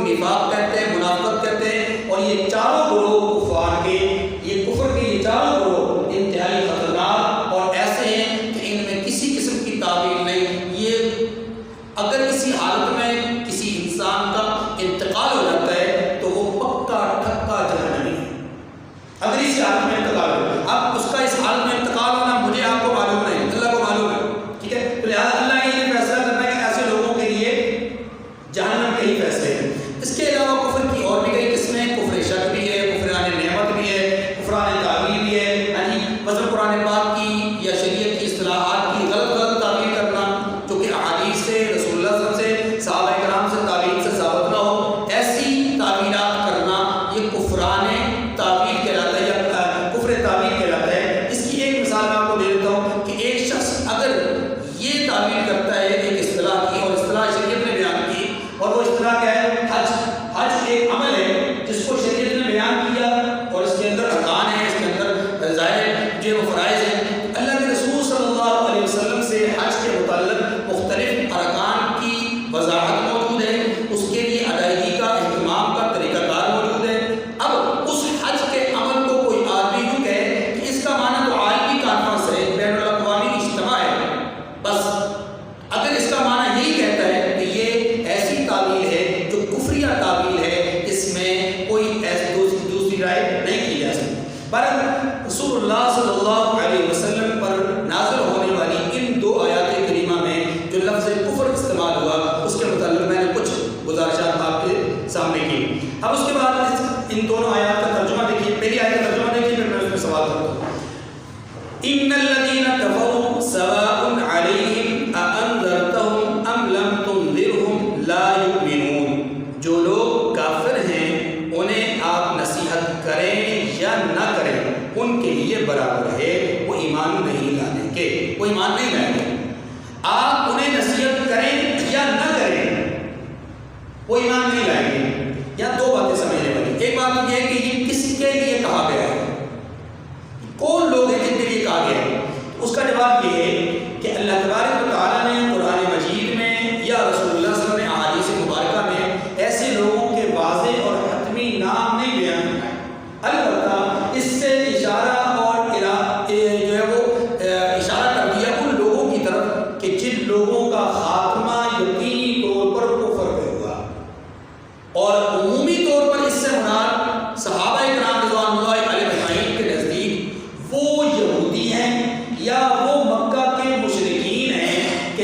نفاق کہتے ہیں، منافقت کہتے ہیں، اور یہ چاروں گروہ کفار کے یہ حالت میں انتقال ہو. اب اس کا اس حالت میں انتقال ہونا مجھے آپ کو معلوم نہیں، اللہ کو معلوم ہے. ٹھیک ہے، تو لہٰذا اللہ نے یہ فیصلہ کرنا ہے کہ ایسے لوگوں کے لیے جہنم کے ہی فیصلے ہیں. اس کے علاوہ کفر کی اور بھی کئی قسمیں، کفر شک بھی ہے، کفران نعمت بھی ہے، کفران تعویل بھی ہے. یعنی مثلا قرآن پاک کی یا شریعت کی اصطلاحات کی غلط تعویل کرنا جو کہ احادیث سے، رسول اللہ صلی اللہ علیہ وسلم سے، صحابہ کرام سے تعویل سے ثابت نہ ہو، ایسی تعویلات کرنا یہ کفران تعویل کہلاتا ہے یا کفر تعویل کہلاتا ہے. اس کی ایک مثال میں آپ کو دے دیتا ہوں کہ ایک شخص اگر یہ تعویل کرتا ہے ایک اصطلاح کی، اور اصطلاح شریعت نے بیان کی، اور وہ اصطلاح کیا ہے؟ حج. حج ایک عمل ہے جس کو شریعت نے بیان کیا اور اس کے اندر ارکان ہیں، اس کے اندر ظاہر جو وہ فرائض ہیں. اللہ کے رسول صلی اللہ علیہ وسلم سے حج کے متعلق مختلف ارکان کی وضاحت موجود ہے، اس کے لیے ادائیگی کا، اہتمام کا طریقہ کار موجود ہے. اب اس حج کے عمل کو کوئی آدمی یوں کہے کہ اس کا معنی تو عالمی کانفرنس ہے، بین الاقوامی اجتماع ہے، بس اگر اس کا معنی یہی کہتا ہے کہ یہ ایسی تعویل ہے جو کفریہ تعویل ہے، اس میں کوئی ایسی دوسری رائے نہیں کی جا سکتی. پر رسول اللہ صلی اللہ علیہ وسلم پر نازل ہونے والی ان دو آیات کریمہ میں جو لفظ کفر استعمال ہوا، اس کے متعلق میں نے کچھ گزارشات آپ کے سامنے کی. اب اس کے بعد ان دونوں آیات کا ترجمہ دیکھیے. پہلی آیت کا ترجمہ دیکھیے، پھر میں اس میں سوال کرتا ہوں. ان الذين كفروا سواء عليهم أأنذرتهم ام لم تنذرهم لا يؤمنون. جو لوگ کافر ہیں انہیں آپ نصیحت کریں یا نہ کریں ان کے لیے برابر ہے، وہ ایمان نہیں لانے کے، وہ ایمان نہیں لائیں گے. آپ انہیں نصیحت کریں یا نہ کریں وہ ایمان نہیں لائیں گے. یہاں دو باتیں سمجھنے والی. ایک بات یہ ہے کہ یہ کس کے لیے کہا گیا ہے، کون لوگ ہیں جن کے لیے کہا گیا ہے. اس کا جواب یہ ہے کہ اللہ تبارک و تعالیٰ نے قرآن مجید میں یا رسول اللہ صلی اللہ علیہ وسلم نے احادیث مبارکہ میں ایسے لوگوں کے واضح اور حتمی نام نہیں بیان کیے. البتہ اس سے اشارہ اور جو ہے وہ اشارہ کر دیا ان لوگوں کی طرف کہ جن لوگوں کا خاتمہ یقینی طور پر کفر پہ ہوا. اور عمومی طور پر اس سے مراد صحابہ کرام رضوان اللہ علیہ اجمعین کے نزدیک وہ یہودی ہیں یا وہ مکہ کے مشرکین ہیں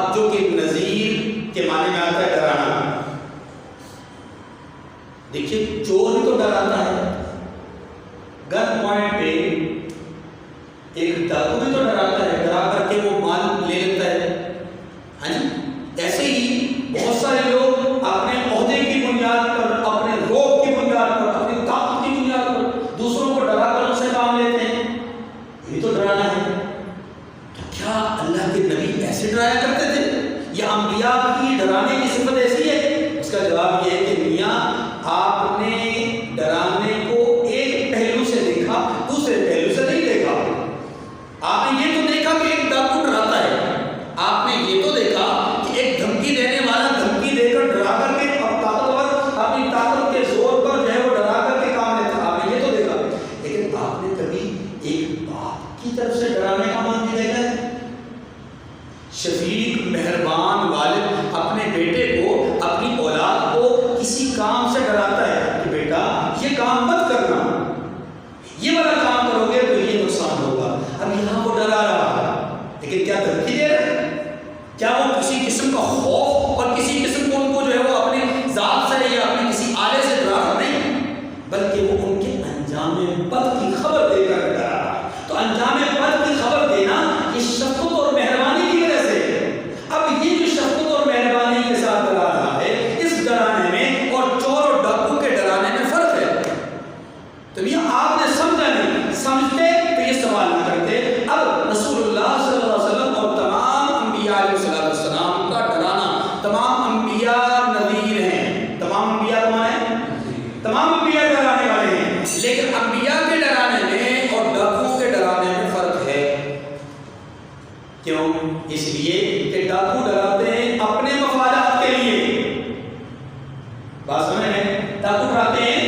عذاب جو کہ نذیر کے معنی میں آتا ہے ڈرانا. دیکھیے چور بھی تو ڈراتا ہے, گن پوائنٹ پہ ایک ڈاکو بھی تو ڈراتا ہے, ڈرا کر کے وہ مال لے لیتا ہے. ہاں جی, ایسے ہی بہت سارے لوگ اپنے عہدے کی بنیاد پر, اپنے روب کی بنیاد پر, اپنی طاقت کی بنیاد پر دوسروں کو ڈرا کر ان سے کام لیتے ہیں. یہ تو ڈرانا ہے. تو کیا اللہ کے نبی ایسے ڈرایا کرتے تھے یا انبیاء کی ڈرانے کی صفت ایسی ہے؟ اس کا جواب یہ ہے کہ میاں آپ نے ڈرانے کو ایک پہلو سے دیکھا, دوسرے پہلو سے نہیں دیکھا. آپ نے یہ تو دیکھا کہ ایک ڈاکو ڈراتا ہے, آپ نے یہ تو دیکھا کہ ایک دھمکی دینے والا دھمکی دے کر ڈرا کر کے طاقتور اپنی طاقت کے زور پر جو ہے وہ ڈرا کر کے کام لیتا. آپ نے یہ تو دیکھا, لیکن آپ نے کبھی ایک باپ کی طرف سے ڈرانے کا مان نہیں دیکھا ہے؟ شفیق مہربان والد اپنے بیٹے کو, اپنی اولاد کو کسی کام سے ڈراتا ہے کہ بیٹا یہ کام مت کرنا, یہ والا کام کرو گے تو یہ نقصان ہوگا. اب یہاں وہ ڈرا رہا ہے, لیکن کیا دھمکی دے رہا ہے؟ کیا وہ کسی قسم کا خوف اور کسی قسم کو ان کو جو ہے وہ اپنی ذات سے یا اپنے کسی آلے سے ڈرا رہا نہیں, بلکہ وہ ان کے انجام بد کی خبر دے کر ڈرا رہا ہے. تو انجام بد کی خبر دینا یہ شفقت اور مہربانی کی وجہ سے. اب یہ جو شفقت اور مہربانی کے ساتھ ڈرا رہا ہے, اس ڈرانے میں اور چور اور ڈاکو کے ڈرانے میں فرق ہے. تو یہ آپ نے سمجھا نہیں, سمجھتے تو یہ سوال نہ کرتے. اب رسول اللہ صلی اللہ علیہ وسلم اور تمام انبیاء علیہ السلام کا ڈرانا, تمام انبیاء نذیر ہیں. تمام انبیاء کون ہیں؟ تمام انبیاء ڈرانے والے ہیں. لیکن انبیاء کے ڈرانے میں اور ڈاکوؤں کے ڈرانے میں فرق ہے. کیوں؟ اس لیے کہ ڈاکو ڈراتے ہیں اپنے مفادات کے لیے. بات سمجھ رہے ہیں؟ ڈاکو ڈراتے ہیں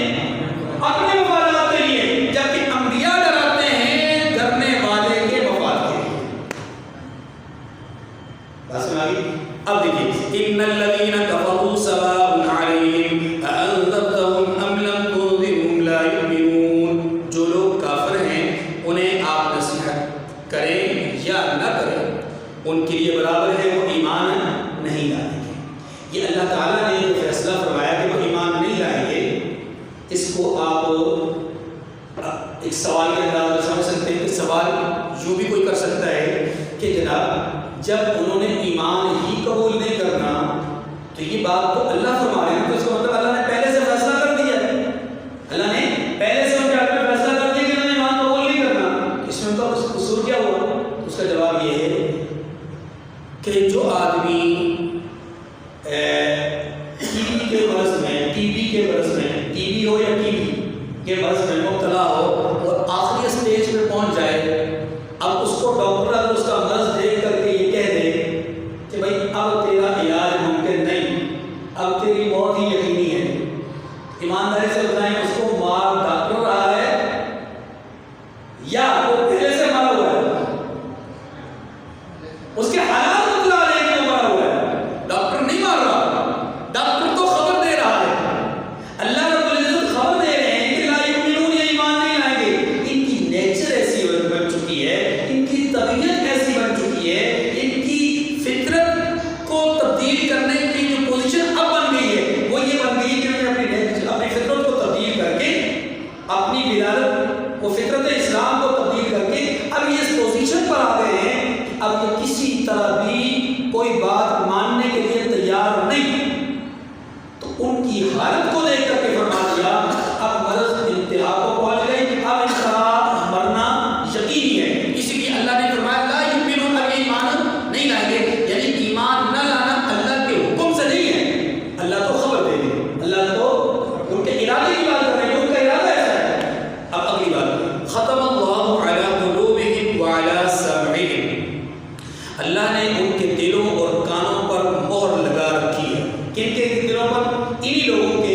اپنے مفادات کے لیے, جبکہ انبیاء ڈراتے ہیں ڈرنے والے کے مفاد کے لیے. بات سمجھ آ گئی؟ اب دیکھیے, ان الذین کفروا سواء علیہم اانذرتهم ام لم تنذرهم لا یؤمنون. جو لوگ کافر ہیں انہیں آپ نصیحت کریں یا نہ کریں, ان کے لیے برابر ہے, وہ ایمان نہیں لائیں گے. یہ اللہ تعالیٰ نے جو فیصلہ فرمایا کہ وہ ایمان نہیں لائیں گے, اس کو آپ ایک سوال کے انداز میں سمجھ سکتے ہیں. کہ سوال یوں بھی کوئی کر سکتا ہے کہ جناب جب انہوں نے ایمان ہی قبول نہیں کرنا تو یہ بات تو اللہ فرما رہے ہیں, تو اس کا مطلب اللہ نے پہلے سے فیصلہ کر دیا ہے. اللہ نے پہلے سے ان کے حق میں فیصلہ کر دیا کہ انہوں نے ایمان قبول نہیں کرنا. اس میں ان کا قصور کیا ہوا؟ اس کا جواب یہ ہے کہ جو آدمی ٹی وی کے مرض میں, ٹی بی کے مرض میں, ٹی بی ہو یا ٹی بی کے مرض میں مبتلا ہو اور آخری اسٹیج پہ پہنچ جائے, اب اس کو ڈاکٹر اگر اس کا مرض دیکھ کر کے یہ کہہ دے کہ بھائی اب تیرا علاج ممکن نہیں, اب تیری موت ہی یقینی ہے, ایمانداری سے بتائیں اس کو مار ڈاکٹر رہا ہے یا وہ پہلے سے مرا ہوا ہے؟ اس کے حالات بتلا رہے کہ وہ مرا ہوا ہے, ڈاکٹر نہیں مار رہا, ڈاکٹر تو خبر دے رہا ہے. اللہ رب العزت خبر دے رہے ہیں کہ لا یؤمنون, یہ ایمان نہیں لائیں گے. ان کی نیچر ایسی بن چکی ہے, ان کی طبیعت ایسی بن چکی ہے, ان کی فطرت کو تبدیل کرنے کی جو پوزیشن اب بن گئی ہے وہ یہ بن گئی کہ اپنی فطرت کو تبدیل کر کے, اپنی ولادت وہ فطرت اسلام کو تبدیل کر کے اب یہ اس پوزیشن پر آ گئے ہیں کہ اب یہ کسی طرح بھی کوئی بات ماننے کے لیے تیار نہیں. تو ان کی حالت کو دیکھ کر کے فرما دیا اب مرض انتہا کو پہنچ گئی, اب ان کا مرنا یقینی ہے. اسی لیے اللہ نے فرمایا لا یؤمنون, اب ایمان نہیں لائیں گے. یعنی ایمان نہ لانا اللہ کے حکم سے نہیں ہے, اللہ تو خبر دے دے, اللہ تو ان کے ارادے کی بات کر رہے ہیں, ان کا ارادہ ایسا ہے. اب اگلی بات, ختم اللہ علی قلوبہم وعلی سمعہم, اللہ نے ان کے دلوں اور کانوں پر مہر لگا رکھی ہے. کن کے دلوں پر؟ انہی لوگوں کے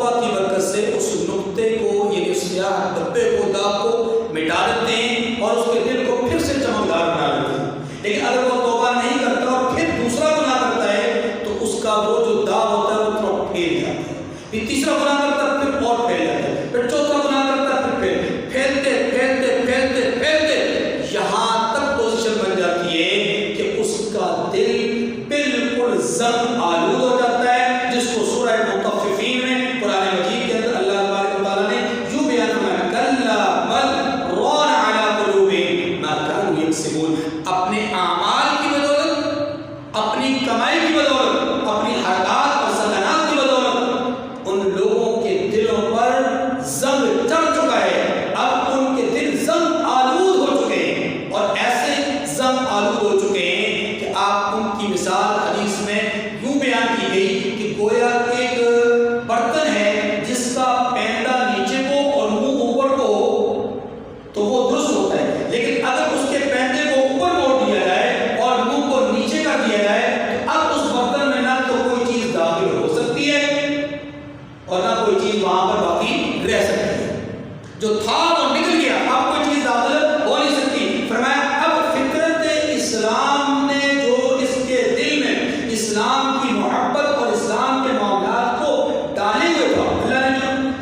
توبہ کی برکت سے اس نقطے کو یعنی اس سیاہ دبے کو داغ کو مٹا دیتے ہیں اور اس کے دل کو پھر سے چمکدار بنا دیتے ہیں. لیکن اگر وہ توبہ نہیں کرتا اور پھر دوسرا گناہ کرتا ہے تو اس کا وہ جو داغ ہوتا ہے وہ تھوڑا پھیل جاتا ہے. پھر تیسرا گناہ کرتا ہے پھر اور پھیل جاتا ہے. پھر چوتھا گناہ کرتا ہے پھر پھیلتے پھیلتے پھیلتے پھیلتے یہاں تک پوزیشن بن جاتی ہے کہ اس کا دل بالکل زنگ آلود ہو جاتا ہے، جس کو سورہ مطففین میں قرآن مجید کے اندر اللہ تبارک و تعالیٰ نے یوں بیان فرمایا کلا بل ران علی قلوبہم ما کانوا یکسبون. اپنے اعمال کی بدولت، اپنی کمائی کی بدولت، اپنی حرکات اور سکنات کی بدولت ان لوگوں کے دلوں پر زنگ چڑھ چکا ہے. اب ان کے دل زنگ آلود ہو چکے ہیں اور ایسے زنگ آلود ہو چکے ہیں کہ آپ ان کی مثال حدیث میں یوں بیان کی گئی کہ گویا ایک برتن ہے جس کا پیندہ نیچے کو اور منہ اوپر کو تو وہ درست ہوتا ہے، لیکن اگر اس کے پیندے کو اوپر موڑ دیا جائے اور منہ کو نیچے کر دیا جائے تو اب اس برتن میں نہ تو کوئی چیز داخل ہو سکتی ہے اور نہ کوئی چیز وہاں پر باقی رہ سکتی ہے. جو تھا وہ نکل گیا، اب کوئی چیز داخل ہو نہیں سکتی. فرمایا اب فطرت اسلام نے جو اس کے دل میں اسلام کی محبت اور اسلام کے معاملات کو ڈالے ہوئے تھا،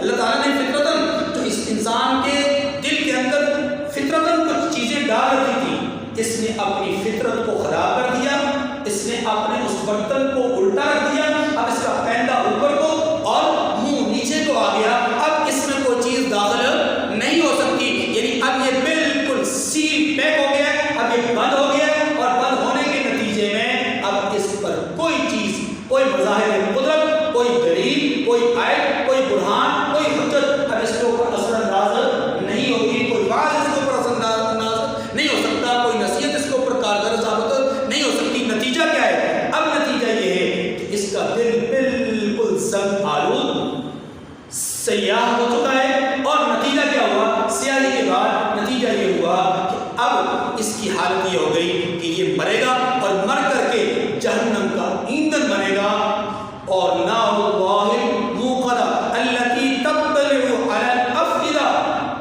اللہ تعالیٰ نے فطرتاً جو اس انسان کے دل کے اندر فطرتاً کچھ چیزیں ڈال رکھی تھی، اس نے اپنی فطرت کو خراب کر دیا. اس نے اپنے اس برتن کو الٹا رکھ دیا. اب اس کا پیندہ اوپر کو اور منہ نیچے کو آ گیا. اب اس میں کوئی چیز داخل نہیں ہو سکتی، یعنی اب یہ بالکل سیل پیک ہو گیا، اب یہ بند ہو گیا اور بند ہونے کے نتیجے میں اب اس پر کوئی چیز، کوئی مظاہر قدرت، کوئی دلیل، کوئی آیت، کوئی برہان، کوئی حجت اب اس کے اوپر اثر انداز نہیں ہوگی. کوئی واضح اس کے اوپر اثر انداز نہیں ہو سکتا، کوئی نصیحت اس کے اوپر کارگر ثابت نہیں ہو سکتی. نتیجہ کیا ہے؟ اب نتیجہ یہ ہے کہ اس کا دل بالکل زنگ آلود سیاہ ہو چکا ہے. اور نتیجہ کیا ہوا؟ سیاہی کے بعد نتیجہ یہ ہوا کہ اب اس کی حالت یہ ہو گئی کہ یہ مرے گا اور مر کر کے جہنم کا ایندھن بنے گا. اور نار اللہ الموقدہ التی تطلع علی الافئدہ،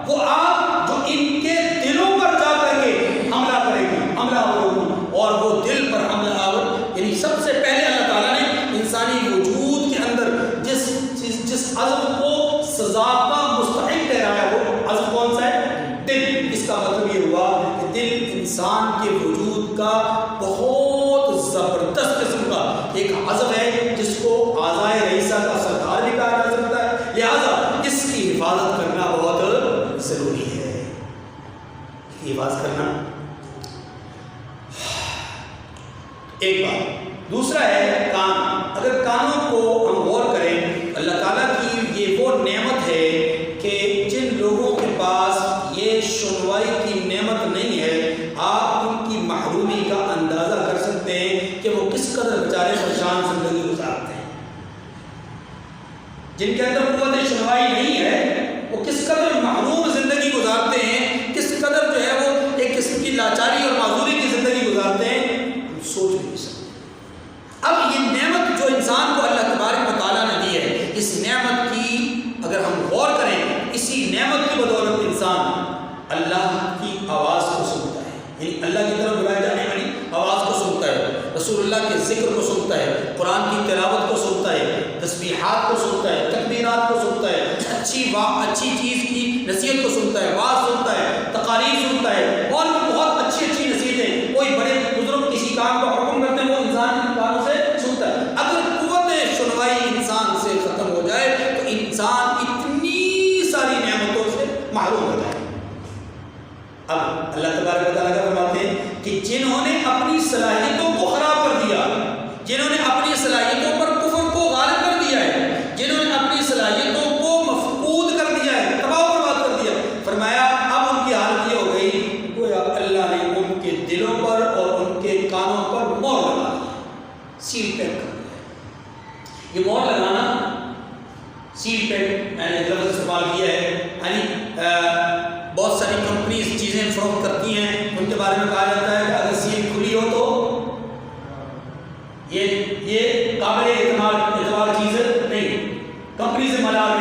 وہ آگ جو ان کے دلوں پر جا کر کے حملہ کرے گی، حملہ ہوگی. اور وہ دل پر حملہ آور، یعنی سب سے پہلے اللہ تعالیٰ نے انسانی وجود کے اندر جس عزم کو سزا کا مستحق ٹھہرایا وہ عزم کون سا ہے؟ دل. اس کا مطلب یہ ہوا کہ دل انسان کے وجود کا بہت زبردست قسم کا ایک عزم ہے جس کو اعضائے رئیسہ کا سردار بھی کہا جا سکتا ہے. لہذا اس کی حفاظت کرنا بہت ضروری ہے. اس کی حفاظت کرنا ایک بات. دوسرا ہے کان. اگر کانوں کو ہم غور کریں، اللہ تعالیٰ کی یہ وہ نعمت ہے کہ جن لوگوں کے پاس یہ سنوائی کی نعمت نہیں ہے، آپ ان کی محرومی کا اندازہ کر سکتے ہیں کہ وہ کس قدر بیچارے پریشان زندگی گزارتے ہیں. جن کے اندر قوت سنوائی نہیں ہے وہ کس قدر محروم زندگی گزارتے ہیں، کس قدر جو ہے وہ ایک قسم کی لاچاری اور معذوری کی زندگی گزارتے ہیں، ہم سوچ نہیں سکتے. اب یہ نعمت جو انسان کو اللہ تبارک و تعالیٰ نے دی ہے، اس نعمت کی اگر ہم غور کریں، اسی نعمت کی بدولت انسان اللہ کی آواز کو سنتا ہے، یعنی اللہ کی طرف بلائے جانے والی آواز کو سنتا ہے، رسول اللہ کے ذکر کو سنتا ہے، قرآن کی تلاوت کو سنتا ہے، تسبیحات کو سنتا ہے، تکبیرات کو سنتا ہے، اچھی چیز کی نصیحت کو سنتا ہے، واعظ سنتا ہے، تقاریر سنتا ہے، اور بھی بہت اچھی نصیحتیں. کوئی بڑے بزرگ کسی کام کا حکم کرتے ہیں وہ انسان کے کانوں سے سنتا ہے. اگر قوت سنوائی انسان سے ختم ہو جائے تو انسان اتنی ساری نعمتوں سے محروم ہو جائے. اب اللہ تبارک و تعالیٰ فرماتے ہیں کہ جنہوں نے اپنی صلاحیتوں کو خراب کر دیا، جنہوں نے اپنی صلاحیتوں پر کفر کو غالب کر دیا ہے، جنہوں نے اپنی صلاحیتوں کو مفقود کر دیا ہے، تباہ و برباد کر دیا، فرمایا اب ان کی حالت یہ ہو گئی گویا اللہ نے ان کے دلوں پر اور ان کے کانوں پر مہر لگا دیا، سیل پیک کر دیا. یہ مہر لگانا، سیل پیک میں نے لفظ استعمال کیا ہے، یعنی بہت ساری کمپنیز چیزیں فروخت کرتی ہیں، ان کے بارے میں کہا جاتا ہے کہ اگر سیل کھلی ہو تو یہ قابل اعتبار چیز نہیں، کمپنی سے ملال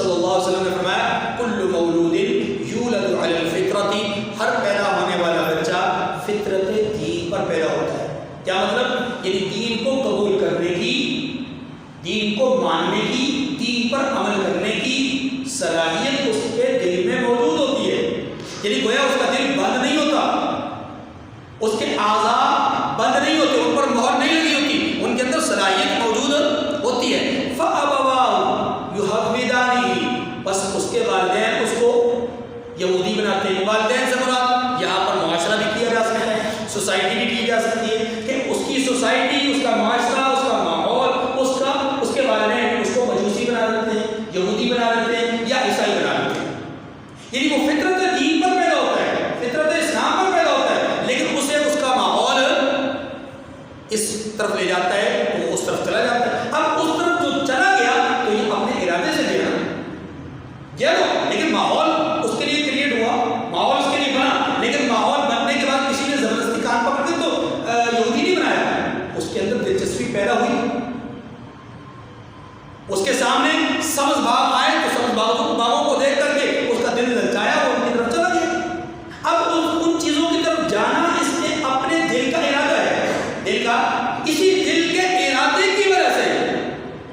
صلی اللہ علیہ وسلم نے فرمایا کل مولود یولد علی الفطرۃ، ہر پیدا ہونے والا بچہ فطرت دین پر پیدا ہوتا ہے. کیا مطلب؟ یعنی دین کو قبول کرنے کی، دین کو ماننے کی، دین پر عمل کرنے کی صلاحیت اس کے دل میں موجود ہوتی ہے. یعنی گویا اس کا دل بند نہیں ہوتا، اس کے اعضاء بند نہیں ہوتے، ان پر مہر نہیں لگی ہوتی، ان کے اندر صلاحیت موجود ہوتی ہے. فَأَبَوَاهُ يُحَوِّدَانِهِ، بس اس کے والدین اس کو یہودی بناتے ہیں. والدین سے مراد یہاں پر معاشرہ بھی کیا جا سکتا ہے، سوسائٹی بھی کی جا سکتی ہے کہ اس کی سوسائٹی، اس کا معاشرہ، اس کا ماحول، اس کے والدین اس کو مجوسی بنا دیتے ہیں، یہودی بنا دیتے ہیں یا عیسائی بنا دیتے ہیں. یعنی وہ فطرت دین پر پیدا ہوتا ہے، فطرت اسلام پر پیدا ہوتا ہے، لیکن اسے اس کا ماحول اس طرف لے جاتا ہے تو وہ اس طرف چلا جاتا ہے. اب اس طرف جو چلا گیا تو یہ اپنے ارادے سے گیا لیکن ماحول اس کے لیے کریٹ ہوا، ماحول اس کے لیے بنا، لیکن ماحول بننے کے بعد کسی نے زبردستی کان پکڑ کے تو یہودی نہیں بنایا. اس کے اندر دلچسپی پیدا ہوئی، اس کے سامنے سبز باغ آئے تو سبز باغوں کو دیکھ کر کے اس کا دل للچایا، وہ ان کی طرف چلا گیا. اب ان چیزوں کی طرف جانا اس کے اپنے دل کا ارادہ ہے، دل کا، اسی دل کے ارادے کی وجہ سے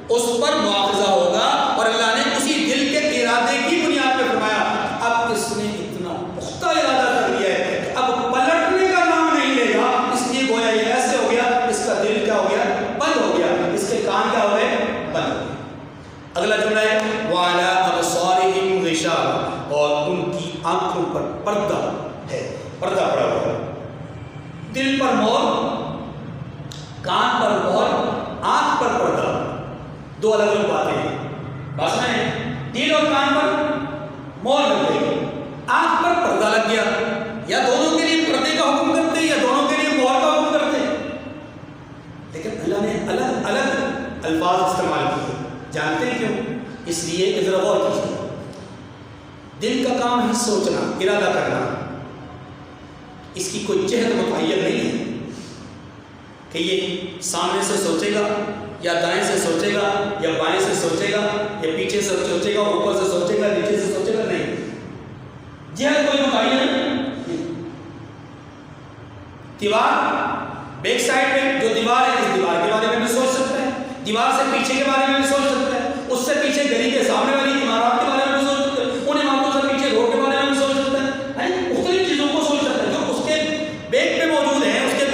اس پر مواخذہ ہوگا. اور اللہ نے اسی دل کے ارادے کی بنیاد پہ فرمایا اب اس نے اتنا پختہ ارادہ کر دیا ہے کہ اب پلٹنے کا نام نہیں لے گا. اس لیے گویا یہ ایسے ہو گیا، اس کا دل کیا ہو گیا؟ بند ہو گیا، اس کے کان کیا ہو گئے؟ بند ہو گئے. اگلا جملہ ہے وَعَلَىٰ أَبْصَارِهِمْ غِشَاوَةٌ، اور ان کی آنکھوں پر پردہ ہے، پردہ پڑا ہوا ہے. دل پر مہر، کان پر مہر، آنکھ پر پردہ، دو الگ الگ باتیں ہیں. بات میں دل اور کان پر مہر لگ گئی، آنکھ پر پردہ لگ گیا. یا دونوں کے لیے پردے کا حکم کرتے یا دونوں کے لیے مہر کا حکم کرتے، لیکن اللہ نے الگ الگ الفاظ استعمال کیے. جانتے ہیں کیوں؟ اس لیے کہ ذرا غور کیجیے. دل کا کام ہے سوچنا، ارادہ کرنا. اس کی کوئی جہت متعین نہیں ہے کہ یہ سامنے سے سوچے گا یا دائیں سے سوچے گا یا بائیں سے سوچے گا یا پیچھے سے سوچے گا، اوپر سے سوچے گا، نیچے سے سوچے گا. نہیں، جہت کوئی متعین نہیں. دیوار، بیک سائڈ میں جو دیوار ہے، اس دیوار کے بارے میں بھی سوچ سکتا ہے، دیوار سے پیچھے کے بارے میں بھی سوچ سکتا ہے، اس سے پیچھے گلی کے سامنے والی عمارات کے بارے میں بھی سوچ سکتا ہے، ان عمارتوں سے پیچھے روڈ کے بارے میں بھی سوچ سکتا ہے. مختلف چیزوں کو سوچ سکتا ہے جو اس کے بیک پہ موجود ہیں، اس کے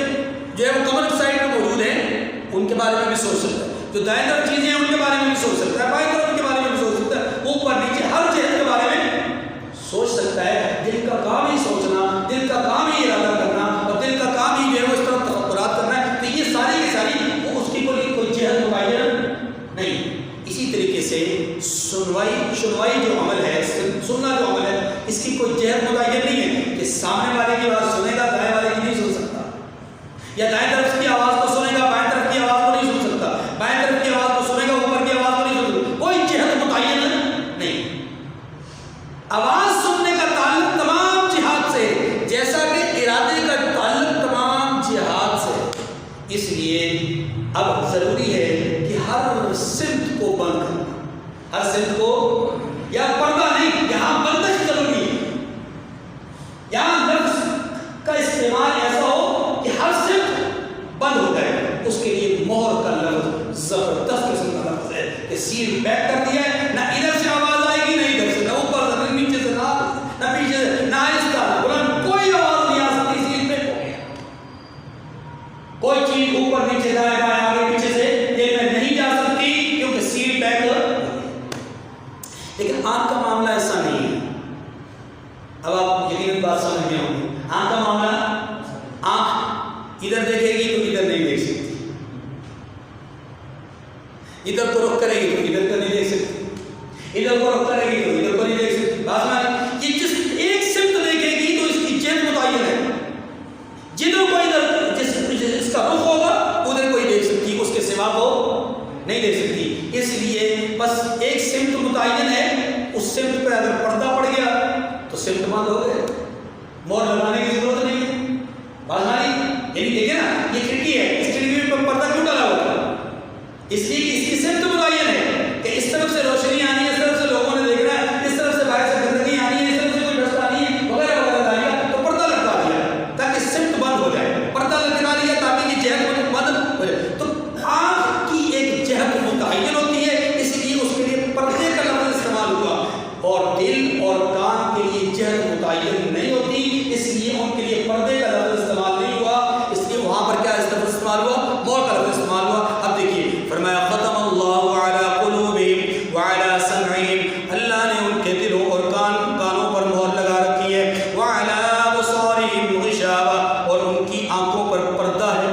جو ہے وہ کمر سائڈ میں موجود ہیں، ان کے بارے میں بھی سوچ سکتا ہے. جو دائیں طرف چیزیں ہیں ان کے بارے میں بھی سوچ سکتا ہے، بائیں طرف کے بارے میں بھی سوچ سکتا ہے، اوپر نیچے ہر جہت کے بارے میں سوچ سکتا ہے. دل کا کام ہی سوچنا، دل کا کام ہی ارادہ کرنا، اور دل کا کام ہی جو ہے وہ اس طرح تفکرات کرنا ہے. تو یہ ساری کی ساری وہ اس کی کوئی جہت متعین نہیں. اسی طریقے سے سنوائی جو عمل ہے، سننا جو عمل ہے، اس کی کوئی جہت متعین نہیں ہے کہ سامنے والے کی آواز سنے گا، دائیں والے کی نہیں سن سکتا، یا دائیں طرف کی آواز کو سنے گا، بائیں طرف کی آواز کو نہیں سن سکتا، بائیں طرف کی آواز کو سنے گا، اوپر کی آواز کو نہیں سن سکتا. کوئی جہت متعین نہیں. آواز سننے کا تعلق تمام جہات سے، جیسا کہ ارادے کا تعلق تمام جہات سے. اس لیے اب ضروری ہے کہ ہر سمت کو بند کرنا، ہر سمت کو، یا پردہ نہیں، یہاں بندش ضروری ہے. یہاں لفظ کا استعمال ایسا ہو کہ ہر سمت بند ہو جائے. اس کے لیے مہر کا لفظ زبردست قسم کا لفظ ہے کہ سیل پیک کر دیا ہے، نہ ادھر سے آواز آئے گی، نہ ادھر سے، نہ اوپر سے، نہ نیچے سے، نہ پیچھے سے، نہ آہستہ نہ بلند، کوئی آواز نہیں آ سکتی. سیل پیک ہو گیا. کوئی چیز اوپر نیچے دائیں بائیں آگے پیچھے سے یہ میں نہیں جا سکتی کیونکہ سیل پیک ہو. لیکن آنکھ کا معاملہ ایسا نہیں ہے. اب آپ یقیناً بات سمجھ میں ہوں گے. آنکھ کا معاملہ، آنکھ ادھر دیکھے گی تو ادھر نہیں دیکھ سکتی، ادھر کو رخ کرے گی تو ادھر کو نہیں دیکھ سکتی، ادھر کو رخ کرے گی تو ادھر کو نہیں دیکھ سکتی. بات میں یہ جس ایک سمت دیکھے گی تو اس کی جہت متعین ہے. جدھر کو ادھر اس کا رخ ہوگا ادھر کوئی دیکھ سکتی، اس کے سوا کو نہیں دیکھ سکتی. اس لیے بس ایک سمت متعین ہے، اس سمت پہ اگر پردہ پڑ گیا تو سمت بند ہو گئے، مہر لگانے کی ضرورت نہیں ہے. بات ہماری یعنی دیکھیں نا، یہ کھڑکی ہے، اس کھڑکی پہ پردہ کیوں ڈالا ہوتا ہے؟ اس لیے کہ اس کی سمت متعین ہے کہ اس طرف سے روشنی آنی ہے، اس طرف سے لوگوں نے اور دل اور کان کے لیے جہت متعین نہیں ہوتی، اس لیے ان کے لیے پردے کا لفظ استعمال نہیں ہوا، اس لیے وہاں پر کیا لفظ استعمال ہوا؟ مہر کا لفظ استعمال ہوا۔ اب دیکھیے فرمایا ختم اللہ علی قلوبہم وعلی سمعہم، اللہ نے ان کے دلوں اور کانوں پر مہر لگا رکھی ہے، وعلی ابصارہم غشاوہ، اور ان کی آنکھوں پر پردہ ہے۔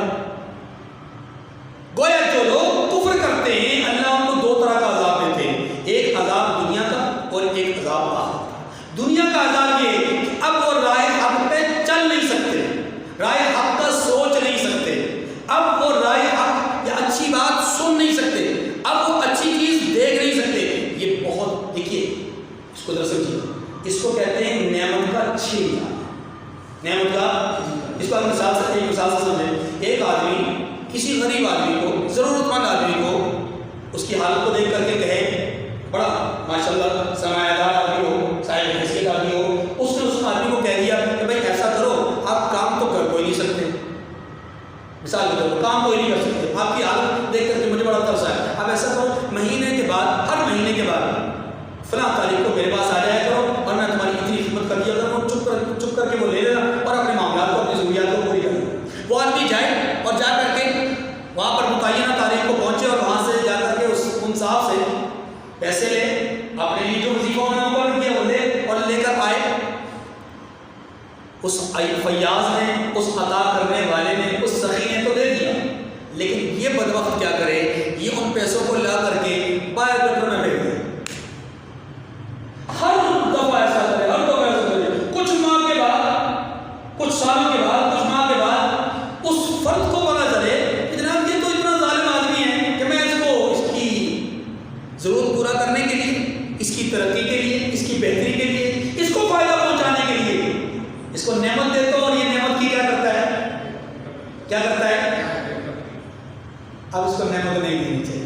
گویا جو لوگ کفر کرتے ہیں اللہ ان کو دو طرح کا عذاب دیتے ہیں، ایک عذاب دنیا کا اور ایک عذاب آخرت کا۔ دنیا کا عذاب یہ ہے کہ اب وہ راہ حق پہ چل نہیں سکتے، راہ حق کا سوچ نہیں سکتے، اب وہ راہ حق یا اچھی بات سن نہیں سکتے، اب وہ اچھی چیز دیکھ نہیں سکتے۔ یہ بہت دیکھیے اس کو ذرا سمجھیے، اس کو کہتے ہیں نعمت کا چھین جانا، نعمت کا۔ اس کو ہم مثال سے سمجھیں، ایک آدمی کسی غریب آدمی کو، ضرورت مند آدمی کو اس کی حالت کو دیکھ کر کے کہے بڑا ماشاءاللہ سرمایہ دار آدمی ہو، صاحب حیثیت آدمی ہو، اس نے اس آدمی کو کہہ دیا کہ بھائی ایسا کرو، آپ کام تو کر کوئی نہیں سکتے، مثال کے طور پر کام کوئی نہیں کر سکتے، آپ کی حالت دیکھ کر کے مجھے بڑا ترس آیا، آپ ایسا کرو مہینے کے بعد، ہر مہینے کے بعد فلاں تاریخ کو میرے پاس آ جایا کرو اور میں تمہاری اتنی خدمت کر دیا کروں، چپ کر کے وہ لے لینا اور اپنے معاملات کو، اپنی ضروریات کو پوری کر لینا۔ وہ آدمی جائے اور جا کر کے وہاں پر متعینہ تاریخ کو پہنچے اور وہاں سے جا کر کے ان صاحب سے پیسے لے، اپنے لیے جو وظیفہ انہوں نے مقرر کیا وہ لے اور لے کر آئے۔ اس فیاض نے، اس عطا کرنے والے نے، اس سخی نے تو دے دیا، لیکن یہ بدبخت کیا کرے، یہ ان پیسوں کو لا کر کے باہر گٹر میں پھینک دے۔ ہر دفعہ ایسا کرے، ہر دفعہ ایسا کرے، کچھ ماہ کے بعد، کچھ سالوں کے بعد، کچھ ماہ کے بعد اس فرد کو پتا چلے کہ جناب یہ تو اتنا ظالم آدمی ہے کہ میں اس کو اس کی ضرورت پورا کرنے کے لیے، اس کی ترقی کے لیے، اس کی بہتری کے لیے، اس کو فائدہ پہنچانے کے لیے اس کو نعمت دیتا ہوں، اور یہ نعمت کی کیا کرتا ہے، کیا کرتا ہے؟ اب اس کو نعمت نہیں دینی چاہیے،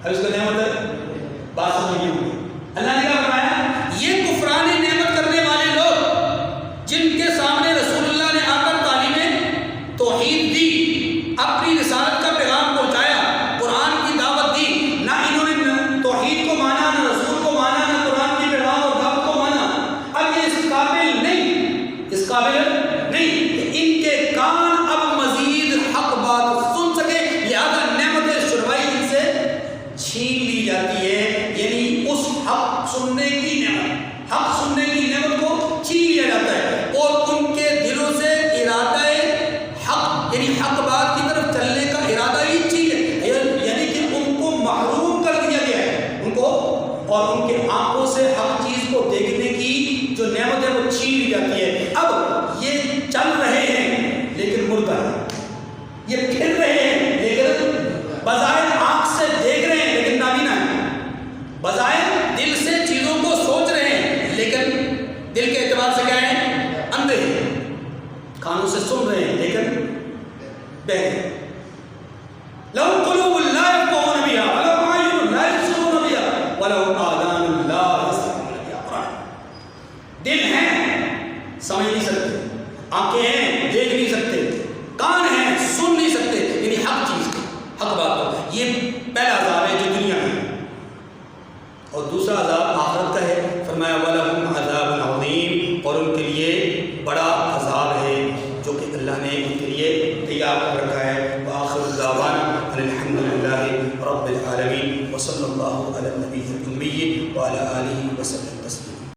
اب اس کو نعمت بات سمجھنی ہوگی۔ اللہ نے کیا فرمایا؟ یہ کفران نعمت کرنے والے لوگ جن کے سامنے رسول اللہ نے آ کر تعلیم توحید دی، اپنی رسالت کا پیغام پہنچایا، قرآن کی دعوت دی، نہ انہوں نے توحید کو مانا، نہ رسول کو مانا، نہ قرآن کی پیغام اور دعوت کو مانا، اب یہ اس قابل نہیں کہ ان کے کان اب مزید حق بات سن سکے، لہذا نعمت شرعی ان سے چھین لی جاتی ہے، یعنی اس حق سننے کی نعمت کو چھین لیا جاتا ہے، اور ان کے دلوں سے ارادہ حق یعنی حق بات کی طرف چلنے کا ارادہ ہی چھین ہے، یعنی کہ ان کو محروم کر دیا گیا ہے، ان کو، اور ان کے آنکھوں سے حق چیز کو دیکھنے کی جو نعمت ہے وہ چھین لی جاتی ہے۔ اب یہ چل رہے ہیں لیکن مردہ ہیں، یہ پھر رہے ہیں لیکن بظاہر آنکھ سے دیکھ رہے ہیں لیکن نابینا ہیں، بظاہر دل سے چیزوں کو سوچ رہے ہیں لیکن دل کے اعتبار سے کیا ہیں؟ اندھے ہیں، کانوں سے سن رہے ہیں لیکن بہرے ہیں۔ لَهُمْ قُلُوبٌ لَا يَفْقَهُونَ بِهَا وَلَهُمْ أَعْيُنٌ لَا يُبْصِرُونَ بِهَا وَلَهُمْ آذَانٌ لَا يَسْمَعُونَ بِهَا۔ دل ہیں سمجھ نہیں سکتے، آنکھیں ہیں دیکھ نہیں سکتے، کان ہیں سن نہیں سکتے، یعنی حق چیز حق بات ہو۔ یہ پہلا عذاب ہے جو دنیا میں، اور دوسرا عذاب آخرت کا ہے۔ فرمایا وَلَهُمْ عَذَابٌ عَظِيمٌ، اور ان کے لیے بڑا عذاب ہے جو کہ اللہ نے ان کے لیے تیار کر رکھا ہے۔ وآخر دعوانا الحمد للہ رب العالمین، وصلی اللہ علی النبی الأمی وعلی آلہ وسلم۔